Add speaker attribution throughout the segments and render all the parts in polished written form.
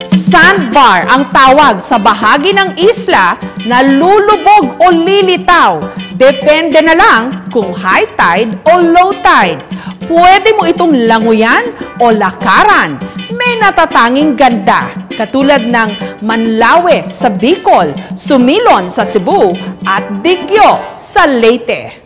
Speaker 1: Sandbar ang tawag sa bahagi ng isla na lulubog o lilitaw. Depende na lang kung high tide o low tide. Pwede mo itong languyan o lakaran. May natatanging ganda, katulad ng Manlawe sa Bicol, Sumilon sa Cebu, at Digyo sa Leyte.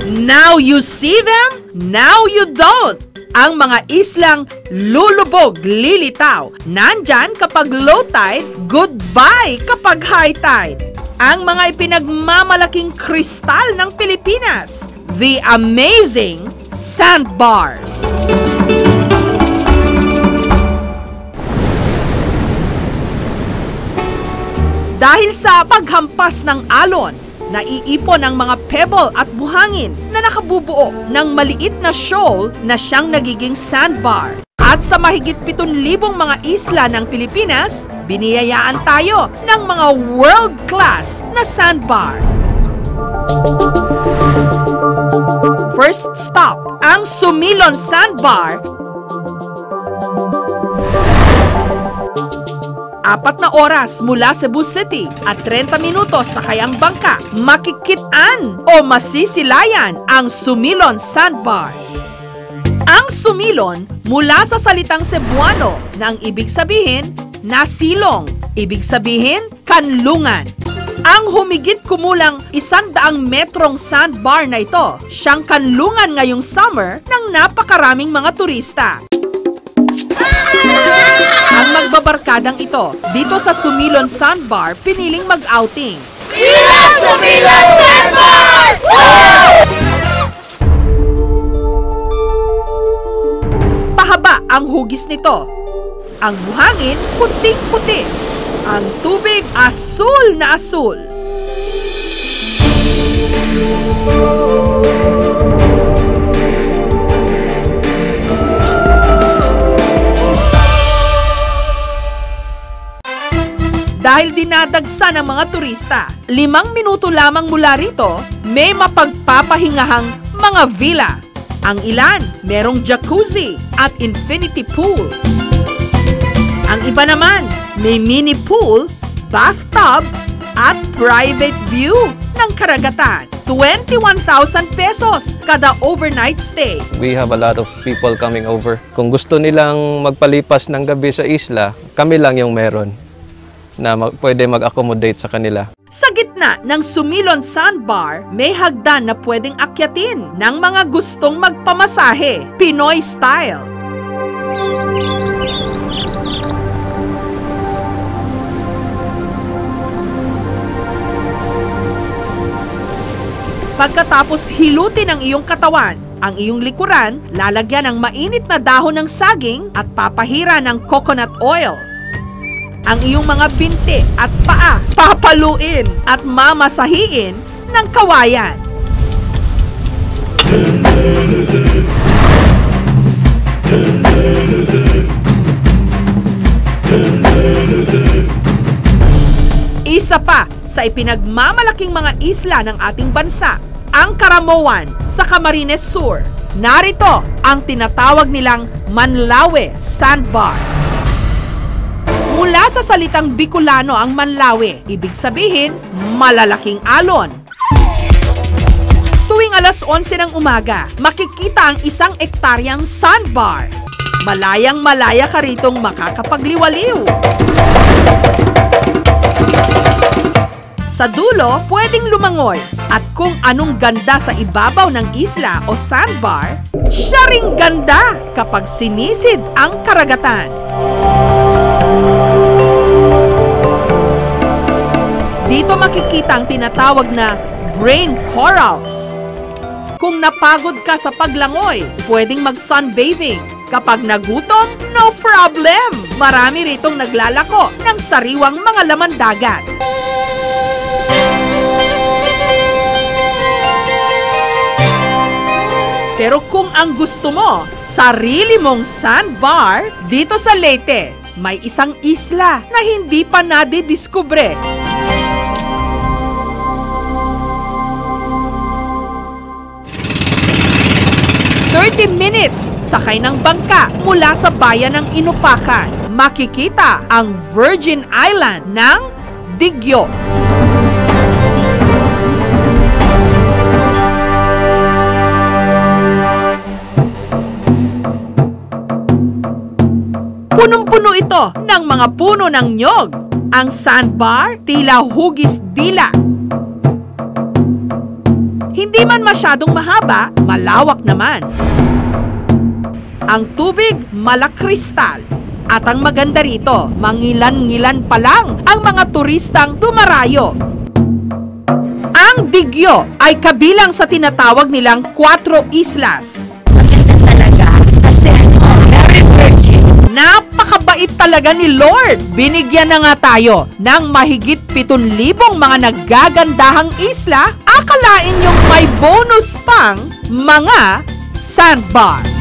Speaker 1: Now you see them, now you don't. Ang mga islang lulubog, lilitaw, nandyan kapag low tide, goodbye kapag high tide. Ang mga ipinagmamalaking kristal ng Pilipinas, the amazing sandbars. Dahil sa paghampas ng alon, naiipon ang mga pebble at buhangin na nakabubuo ng maliit na shoal na siyang nagiging sandbar. At sa mahigit 7,000 mga isla ng Pilipinas, biniyayaan tayo ng mga world-class na sandbar. First stop, ang Sumilon Sandbar. 4 na oras mula Cebu City at 30 minutos sa kayang bangka, makikitaan o masisilayan ang Sumilon Sandbar. Ang Sumilon mula sa salitang Cebuano na ang ibig sabihin nasilong, ibig sabihin kanlungan. Ang humigit kumulang 100 metrong sandbar na ito, siyang kanlungan ngayong summer ng napakaraming mga turista. Ang magbabarkadang ito, dito sa Sumilon Sandbar, piniling mag-outing.
Speaker 2: Viva Sumilon Sandbar!
Speaker 1: Pahaba ang hugis nito. Ang buhangin, puting-puti. Ang tubig, asul na asul. Dahil dinadagsa ng mga turista, 5 minuto lamang mula rito, may mapagpapahingahang mga villa. Ang ilan, merong jacuzzi at infinity pool. Ang iba naman, may mini pool, bathtub, at private view ng karagatan. 21,000 pesos kada overnight stay.
Speaker 3: We have a lot of people coming over. Kung gusto nilang magpalipas ng gabi sa isla, kami lang yung meron na pwede mag-accommodate sa kanila.
Speaker 1: Sa gitna ng Sumilon Sandbar, may hagdan na pwedeng akyatin ng mga gustong magpamasahe, Pinoy style. Pagkatapos hilutin ang iyong katawan, ang iyong likuran, lalagyan ng mainit na dahon ng saging at papahira ng coconut oil. Ang iyong mga binti at paa, papaluin at mamasahiin ng kawayan. Isa pa sa ipinagmamalaking mga isla ng ating bansa, ang Caramoan sa Camarines Sur. Narito ang tinatawag nilang Manlawe Sandbar. Mula sa salitang Bicolano ang Manlawe, ibig sabihin malalaking alon. Tuwing alas 11 ng umaga, makikita ang 1 ektaryang sandbar. Malayang-malaya ka ritong makakapagliwaliw. Sa dulo, pwedeng lumangoy. At kung anong ganda sa ibabaw ng isla o sandbar, siya ring ganda kapag sinisid ang karagatan. Dito makikita ang tinatawag na brain corals. Kung napagod ka sa paglangoy, pwedeng mag-sunbathing. Kapag nagutom, no problem! Marami ritong naglalako ng sariwang mga laman dagat. Pero kung ang gusto mo, sarili mong sandbar, dito sa Leyte, may isang isla na hindi pa nadidiskubre. 30 30 minutes sakay ng bangka mula sa bayan ng Inupakan. Makikita ang Virgin Island ng Digyo. Punong-puno ito ng mga puno ng nyog. Ang sandbar, tila hugis dila. Hindi man masyadong mahaba, malawak naman. Ang tubig, malakristal. At ang maganda rito, mangilan-ngilan pa lang ang mga turistang dumarayo. Ang Digyo ay kabilang sa tinatawag nilang 4 islas.
Speaker 2: Maganda talaga kasi very virgin.
Speaker 1: Napakabait talaga ni Lord. Binigyan na nga tayo ng mahigit 7,000 mga naggagandahang isla. Akalain yung may bonus pang mga sandbar.